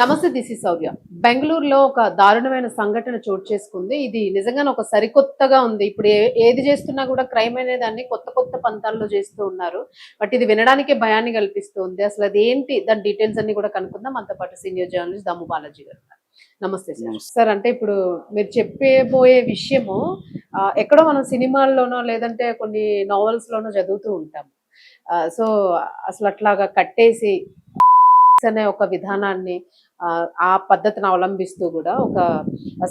నమస్తే, this is Sourya. బెంగళూరులో ఒక దారుణమైన సంఘటన చోటు చేసుకుంది. ఇది నిజంగానే ఒక సరికొత్తగా ఉంది. ఇప్పుడు ఏది చేస్తున్నా కూడా క్రైమ్ అనే దాన్ని కొత్త కొత్త పంతాల్లో చేస్తూ ఉన్నారు. బట్ ఇది వినడానికే భయాన్ని కల్పిస్తుంది. అసలు అది ఏంటి, దాని డీటెయిల్స్ అన్ని కూడా కనుక్కుందాం. మనతో పాటు సీనియర్ జర్నలిస్ట్ దమ్ము బాలాజీ గారు ఉన్నారు. నమస్తే సార్. సార్, అంటే ఇప్పుడు మీరు చెప్పబోయే విషయము ఎక్కడో మనం సినిమాల్లోనో లేదంటే కొన్ని నావెల్స్ లోనో చదువుతూ ఉంటాం. సో అసలు అట్లాగా కట్టేసి అనే ఒక విధానాన్ని ఆ పద్ధతిని అవలంబిస్తూ కూడా ఒక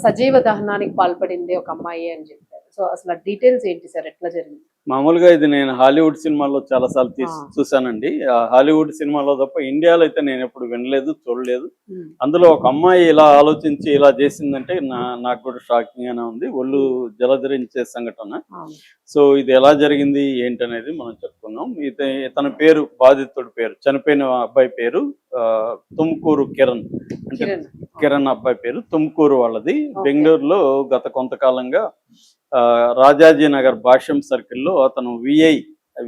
సజీవ దహనానికి పాల్పడింది ఒక అమ్మాయి అని చెప్పారు. సో అసలు డీటెయిల్స్ ఏంటి సార్, ఎట్లా జరిగింది? మామూలుగా ఇది నేను హాలీవుడ్ సినిమాల్లో చాలా సార్లు చూసానండి. హాలీవుడ్ సినిమాలో తప్ప ఇండియాలో అయితే నేను ఎప్పుడు వినలేదు, చూడలేదు. అందులో ఒక అమ్మాయి ఇలా ఆలోచించి ఇలా చేసిందంటే నాకు కూడా షాకింగ్ గానే ఉంది. ఒళ్ళు జలధరించే సంఘటన. సో ఇది ఎలా జరిగింది ఏంటనేది మనం చెప్పుకుందాం. తన పేరు, బాధితుడి పేరు, చనిపోయిన అబ్బాయి పేరు తుమ్కూరు కిరణ్. అంటే కిరణ్ అబ్బాయి పేరు. తుమ్కూరు వాళ్ళది. బెంగళూరులో గత కొంతకాలంగా రాజాజీ నగర్ భాష్యం సర్కిల్లో అతను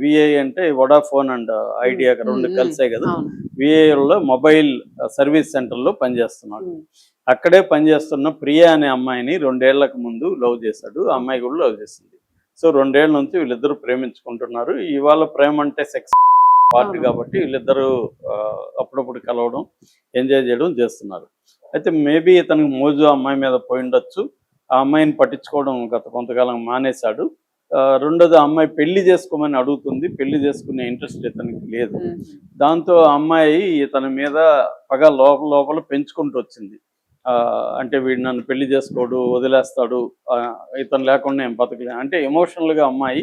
విఐ అంటే వడాఫోన్ అండ్ ఐడియా రెండు కలిసే కదా. విఐలో మొబైల్ సర్వీస్ సెంటర్లో పనిచేస్తున్నాడు. అక్కడే పనిచేస్తున్న ప్రియా అనే అమ్మాయిని 2 ఏళ్లకు ముందు లవ్ చేశాడు. ఆ అమ్మాయి కూడా లవ్ చేసింది. సో 2 ఏళ్ల నుంచి వీళ్ళిద్దరూ ప్రేమించుకుంటున్నారు. ఇవాళ ప్రేమ అంటే సెక్స్ పార్టీ కాబట్టి వీళ్ళిద్దరూ అప్పుడప్పుడు కలవడం, ఎంజాయ్ చేయడం చేస్తున్నారు. అయితే మేబీ ఇతనికి మోజు అమ్మాయి మీద పోయిండొచ్చు. ఆ అమ్మాయిని పట్టించుకోవడం గత కొంతకాలం మానేశాడు. రెండోది, ఆ అమ్మాయి పెళ్లి చేసుకోమని అడుగుతుంది. పెళ్లి చేసుకునే ఇంట్రెస్ట్ ఇతనికి లేదు. దాంతో ఆ అమ్మాయి ఇతని మీద పగ లోపల పెంచుకుంటూ వచ్చింది. అంటే వీడు నన్ను పెళ్లి చేసుకోడు, వదిలేస్తాడు, ఇతను లేకుండా నేను బతకలే అంటే ఎమోషనల్గా అమ్మాయి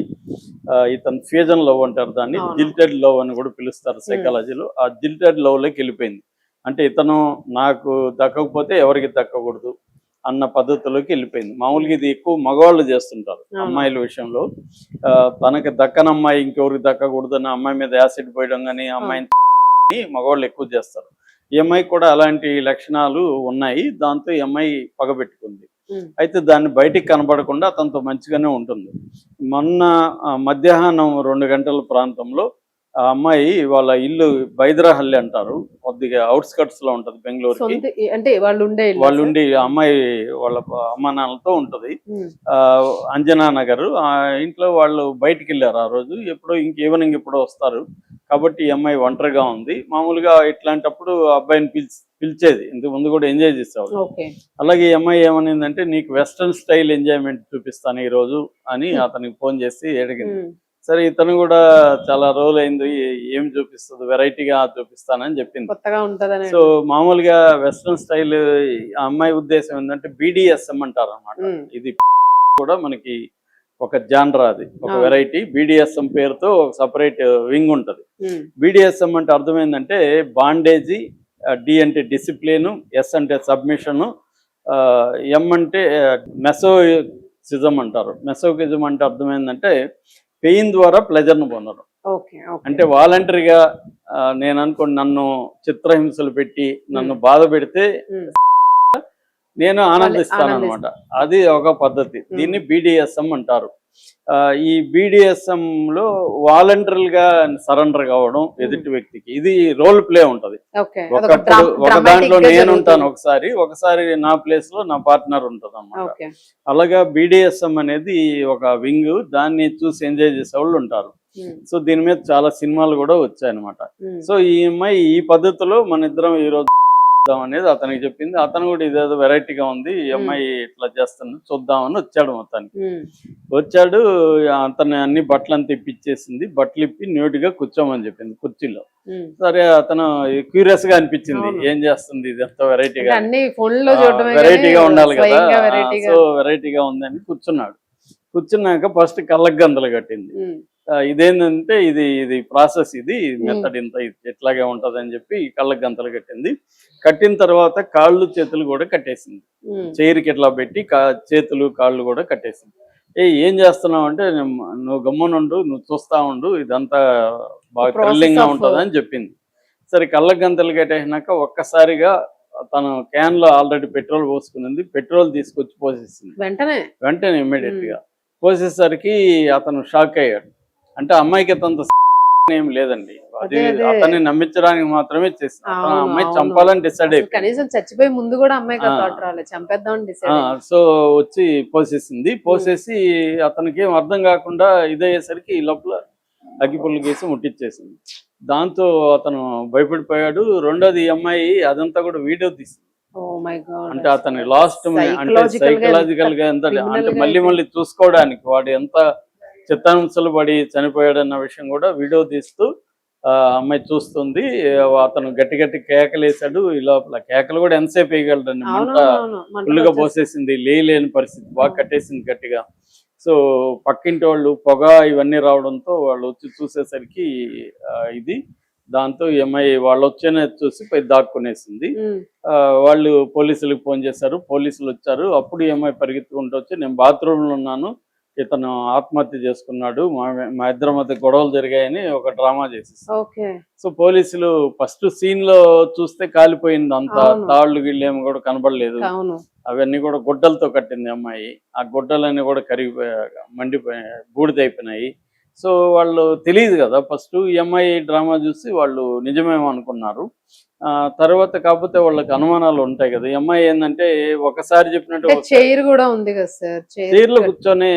ఇతను ఫ్యూజన్ లవ్ అంటారు దాన్ని, జిల్టెడ్ లవ్ అని కూడా పిలుస్తారు సైకాలజీలో. ఆ జిల్టెడ్ లవ్లోకి వెళ్ళిపోయింది. అంటే ఇతను నాకు దక్కకపోతే ఎవరికి దక్కకూడదు అన్న పద్ధతిలోకి వెళ్ళిపోయింది. మామూలుగా ఇది ఎక్కువ మగవాళ్ళు చేస్తుంటారు అమ్మాయిల విషయంలో. తనకి దక్కని అమ్మాయి ఇంకెవరికి దక్కకూడదు అని అమ్మాయి మీద యాసిడ్ పోయడం కానీ అమ్మాయిని మగవాళ్ళు ఎక్కువ చేస్తారు. ఈ అమ్మాయి కూడా అలాంటి లక్షణాలు ఉన్నాయి. దాంతో ఈ అమ్మాయి పగబెట్టుకుంది. అయితే దాన్ని బయటికి కనబడకుండా అతనితో మంచిగానే ఉంటుంది. మొన్న మధ్యాహ్నం 2 గంటల ప్రాంతంలో ఆ అమ్మాయి వాళ్ళ ఇల్లు బైదరాహల్లి అంటారు, కొద్దిగా అవుట్స్కట్స్ లో ఉంటది బెంగళూరుకి. అంటే వాళ్ళు ఉండి అమ్మాయి వాళ్ళ అమ్మ నాన్నలతో ఉంటది. అంజనా నగర్. ఆ ఇంట్లో వాళ్ళు బయటికి వెళ్ళారు ఆ రోజు. ఎప్పుడో ఈవినింగ్ ఎప్పుడో వస్తారు కాబట్టి ఈ అమ్మాయి ఒంటరిగా ఉంది. మామూలుగా ఇట్లాంటప్పుడు అబ్బాయిని పిలిచేది, ఇంతకు ముందు కూడా ఎంజాయ్ చేసేవాడు. అలాగే ఈ అమ్మాయి ఏమనిందంటే, నీకు వెస్ట్రన్ స్టైల్ ఎంజాయ్మెంట్ చూపిస్తాను ఈ రోజు అని అతనికి ఫోన్ చేసి అడిగింది. సరే, ఇతను కూడా చాలా రోజులైంది, ఏం చూపిస్తుంది, వెరైటీగా చూపిస్తానని చెప్పింది. సో మామూలుగా వెస్ట్రన్ స్టైల్ ఆ అమ్మాయి ఉద్దేశం ఏంటంటే BDSM అంటారు అనమాట. ఇది కూడా మనకి ఒక జానర్, అది ఒక వెరైటీ. BDSM పేరుతో ఒక సపరేట్ వింగ్ ఉంటుంది. BDSM అంటే అర్థం ఏంటంటే బాండేజీ, D అంటే డిసిప్లిన్, S అంటే సబ్మిషన్, M అంటే మెసోయిజం అంటారు. మెసోయిజం అంటే అర్థం ఏంటంటే పెయిన్ ద్వారా ప్లెజర్ను పొందడం. అంటే వాలంటరీగా నేను అనుకోండి, నన్ను చిత్రహింసలు పెట్టి నన్ను బాధ పెడితే నేను ఆనందిస్తాను అనమాట. అది ఒక పద్ధతి. దీన్ని BDSM అంటారు. ఈ BDSM లో వాలంటరీ గా సరెండర్ కావడం ఎదుటి వ్యక్తికి, ఇది రోల్ ప్లే ఉంటది. ఒక దాంట్లో నేను ఉంటాను ఒకసారి నా ప్లేస్ లో నా పార్ట్నర్ ఉంటుంది అన్నమాట. అలాగా BDSM అనేది ఒక వింగ్. దాన్ని చూసి ఎంజాయ్ చేసే వాళ్ళు ఉంటారు. సో దీని మీద చాలా సినిమాలు కూడా వచ్చాయన్నమాట. సో ఈ అమ్మాయి ఈ పద్ధతిలో మన ఇద్దరం ఈరోజు అనేది అతనికి చెప్పింది. అతను కూడా ఇదేదో వెరైటీగా ఉంది, ఈ అమ్మాయి ఇట్లా చేస్తుంది, చూద్దామని వచ్చాడు. వచ్చాడు. అతను అన్ని బట్టలంతా ఇప్పించేసింది. బట్టలు ఇప్పి న్యూట్గా కూర్చోమని చెప్పింది కుర్చీలో. సరే, అతను క్యూరియస్ గా అనిపించింది, ఏం చేస్తుంది ఇదంతా వెరైటీగా ఉండాలి కదా. సో వెరైటీగా ఉందని కూర్చున్నాడు. కూర్చున్నాక ఫస్ట్ కళ్ళకు గంతలు కట్టింది. ఇదేంటంటే ఇది ప్రాసెస్, ఇది మెథడ్, ఇంత ఎట్లాగే ఉంటది అని చెప్పి కళ్ళకు గంతలు కట్టింది. కట్టిన తర్వాత కాళ్ళు చేతులు కూడా కట్టేసింది. చైర్కి ఇట్లా పెట్టి చేతులు కాళ్ళు కూడా కట్టేసింది. ఏం చేస్తున్నావు అంటే, నువ్వు గమ్మునుండు, నువ్వు చూస్తా ఉండు, ఇదంతా బాగా థ్రిల్లింగ్ గా ఉంటది అని చెప్పింది. సరే, కళ్ళకు గంతలు కట్టేసినాక ఒక్కసారిగా తను క్యాన్ లో ఆల్రెడీ పెట్రోల్ పోసుకునింది. పెట్రోల్ తీసుకొచ్చి పోసేసింది వెంటనే ఇమ్మీడియట్ గా. పోసేసరికి అతను షాక్ అయ్యాడు. అంటే అమ్మాయికి అతను ఏం లేదండి, అది అదే, అదే. అతన్ని నమ్మించడానికి మాత్రమే చేసింది. అతను ఆ అవును, అమ్మాయి అవును. చంపాలని డిసైడ్ అసలు అయిపోయింది. కనీసం చచ్చిపోయే ముందు కూడా అమ్మాయికి ఆ. థాట్ రాలేదు, చంపేద్దామని డిసైడ్. సో వచ్చి పోసేసింది. పోసేసి అతనికి ఏం అర్థం కాకుండా ఇదయ్యేసరికి ఈ లోపల అగ్గిపుల్లు గీసి ముట్టించేసింది. దాంతో అతను భయపడిపోయాడు. రెండోది ఈ అమ్మాయి అదంతా కూడా వీడియో తీసింది. Oh my god. అంటే అతని లాస్ట్ అంటే సైకలాజికల్ గా ఎంత అంటే మళ్ళీ చూసుకోవడానికి వాడు ఎంత చిత్తాంశలు పడి చనిపోయాడన్న విషయం కూడా వీడియో తీస్తూ అమ్మాయి చూస్తుంది. అతను గట్టి గట్టి కేకలు వేసాడు. ఈ లోపల కేకలు కూడా ఎంతసేపు వేయగలడండి, మంట ఫుల్గా పోసేసింది, లేని పరిస్థితి, బాగా కట్టేసింది గట్టిగా. సో పక్కింటి వాళ్ళు పొగ ఇవన్నీ రావడంతో వాళ్ళు వచ్చి చూసేసరికి ఇది దాంతో ఈ అమ్మాయి వాళ్ళు వచ్చేనే చూసి పోయి దాక్కునేసింది. వాళ్ళు పోలీసులకు ఫోన్ చేశారు. పోలీసులు వచ్చారు. అప్పుడు ఈ అమ్మాయి పరిగెత్తుకుంటూ వచ్చి నేను బాత్రూంలో ఉన్నాను, ఇతను ఆత్మహత్య చేసుకున్నాడు, మా ఇద్దరి మధ్య గొడవలు జరిగాయని ఒక డ్రామా చేసేసి. సో పోలీసులు ఫస్ట్ సీన్ లో చూస్తే కాలిపోయింది అంతా, తాళ్ళు గిళ్ళేమో కూడా కనబడలేదు. అవన్నీ కూడా గుడ్డలతో కట్టింది అమ్మాయి. ఆ గుడ్డలన్నీ కూడా మండిపోయి బూడిదైపోయినాయి. సో వాళ్ళు తెలియదు కదా ఫస్ట్. ఈ అమ్మాయి డ్రామా చూసి వాళ్ళు నిజమేమో అనుకున్నారు. తర్వాత కాకపోతే వాళ్ళకి అనుమానాలు ఉంటాయి కదా. ఈ అమ్మాయి ఏంటంటే ఒకసారి చెప్పినట్టు చైర్ కూడా ఉంది కదా సార్, చైర్ లో కూర్చొని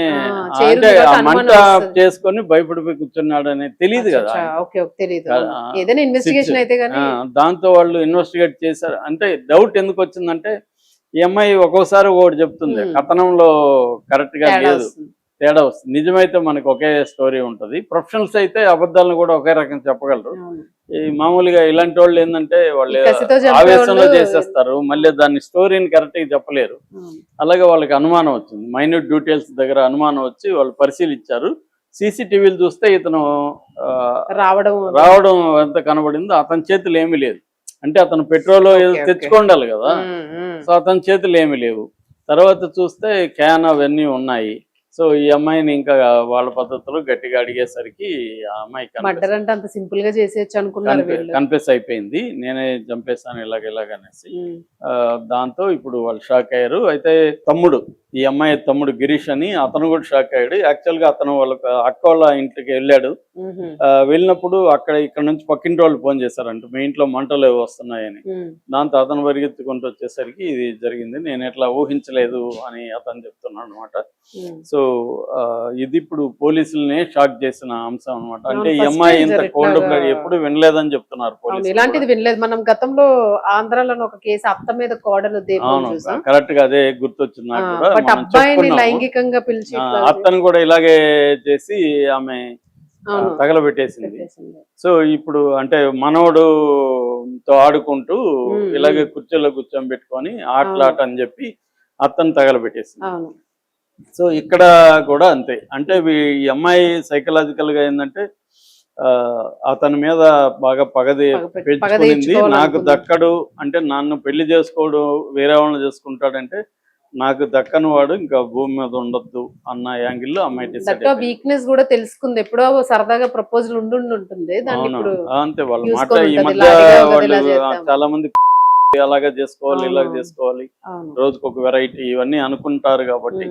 అంటే ఆ మంట చేసుకొని భయపడిపోయి కూర్చున్నాడు అనేది తెలియదు కదా. దాంతో వాళ్ళు ఇన్వెస్టిగేట్ చేశారు. అంటే డౌట్ ఎందుకు వచ్చిందంటే ఈ అమ్మాయి ఒక్కోసారి ఒకటి చెప్తుంది, కథనంలో కరెక్ట్ గా లేదు, తేడా వస్తుంది. నిజమైతే మనకి ఒకే స్టోరీ ఉంటుంది. ప్రొఫెషనల్స్ అయితే అబద్ధాలను కూడా ఒకే రకం చెప్పగలరు. ఈ మామూలుగా ఇలాంటి వాళ్ళు ఏంటంటే వాళ్ళు ఆవేశంలో చేసేస్తారు, మళ్ళీ దాన్ని స్టోరీని కరెక్ట్ గా చెప్పలేరు. అలాగే వాళ్ళకి అనుమానం వచ్చింది, మైన్యూట్ డీటెయిల్స్ దగ్గర అనుమానం వచ్చి వాళ్ళు పరిశీలించారు. సీసీటీవీలు చూస్తే ఇతను రావడం ఎంత కనబడిందో అతని చేతులు ఏమీ లేదు. అంటే అతను పెట్రోల్ తెచ్చుకోండాలి కదా, సో అతని చేతులు ఏమీ లేవు. తర్వాత చూస్తే క్యాన్ అవన్నీ ఉన్నాయి. సో ఈ అమ్మాయిని ఇంకా వాళ్ళ పద్ధతిలో గట్టిగా అడిగేసరికి ఆ అమ్మాయి కన్ఫెస్ అయిపోయింది, నేనే చంపేశాను ఇలాగనేసి. దాంతో ఇప్పుడు వాళ్ళు షాక్ అయ్యారు. అయితే తమ్ముడు, ఈ అమ్మాయి తమ్ముడు గిరీష్ అని, అతను కూడా షాక్ అయ్యాడు. యాక్చువల్ గా అతను వాళ్ళ అక్క వాళ్ళ ఇంటికి వెళ్ళాడు. వెళ్ళినప్పుడు ఇక్కడ నుంచి పక్కింటి వాళ్ళు ఫోన్ చేశారంట, మీ ఇంట్లో మంటలు వస్తున్నాయని. దాంతో అతను పరిగెత్తుకుంటూ వచ్చేసరికి ఇది జరిగింది, నేను ఎట్లా ఊహించలేదు అని అతను చెప్తున్నాడు అనమాట. సో ఇది ఇప్పుడు పోలీసులనే షాక్ చేసిన అంశం అనమాట. అంటే ఈ అమ్మాయి ఇంత కోల్డ్ బ్లడ్ ఎప్పుడు వినలేదని చెప్తున్నారు పోలీసులు. ఇలాంటిది వినలేదు. మనం గతంలో ఆంధ్రాలో ఒక కేసు అత్త మీద కోడలు కరెక్ట్ గా అదే గుర్తొచ్చింది నాకు కూడా. అబ్బాయిని లైంగికంగా పిలిచి అత్తను కూడా ఇలాగే చేసి ఆమె తగలబెట్టేసింది. సో ఇప్పుడు అంటే మనవడుతో ఆడుకుంటూ ఇలాగే కుర్చీలో కూర్చోబెట్టుకొని ఆటలాట అని చెప్పి అత్తను తగలబెట్టేసింది. సో ఇక్కడ కూడా అంతే. అంటే ఈ అమ్మాయి సైకలాజికల్ గా ఏంటంటే అతని మీద బాగా పెంచుకునింది. నాకు దక్కడు అంటే, నన్ను పెళ్లి చేసుకోడు వేరే వాళ్ళని చేసుకుంటాడంటే నాకు దక్కని వాడు ఇంకా భూమి మీద ఉండొద్దు అన్న యాంగిల్లో అమ్మాయి వీక్నెస్ కూడా తెలుసుకుంది. ఎప్పుడో సరదాగా ప్రపోజల్ ఉంటుంది. అంతే వాళ్ళ మాట. ఈ మధ్య వాళ్ళు చాలా మంది అలాగా చేసుకోవాలి, ఇలాగ చేసుకోవాలి, రోజుకొక వెరైటీ ఇవన్నీ అనుకుంటారు కాబట్టి